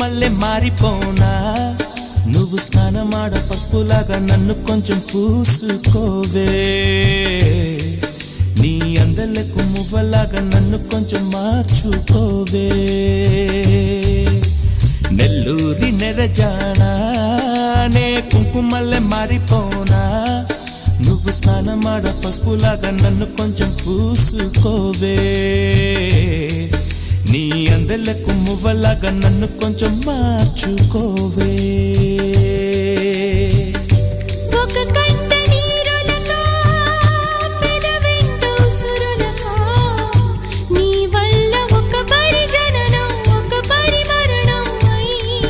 కుంకుమల్లే మారిపోనా నువ్వు స్నానమాడ పసుపులాగా నన్ను కొంచెం పూసుకోవే నీ అందలకు మువ్వలాగా నన్ను కొంచెం మార్చుకోవే నెల్లూరి నెరజానా నే కుంకుమల్లే మారిపోనా నువ్వు స్నానమాడ పసుపులాగా నన్ను కొంచెం పూసుకోవే నీ అందలకు మువ్వలాగా నన్ను కొంచెం మార్చుకోవే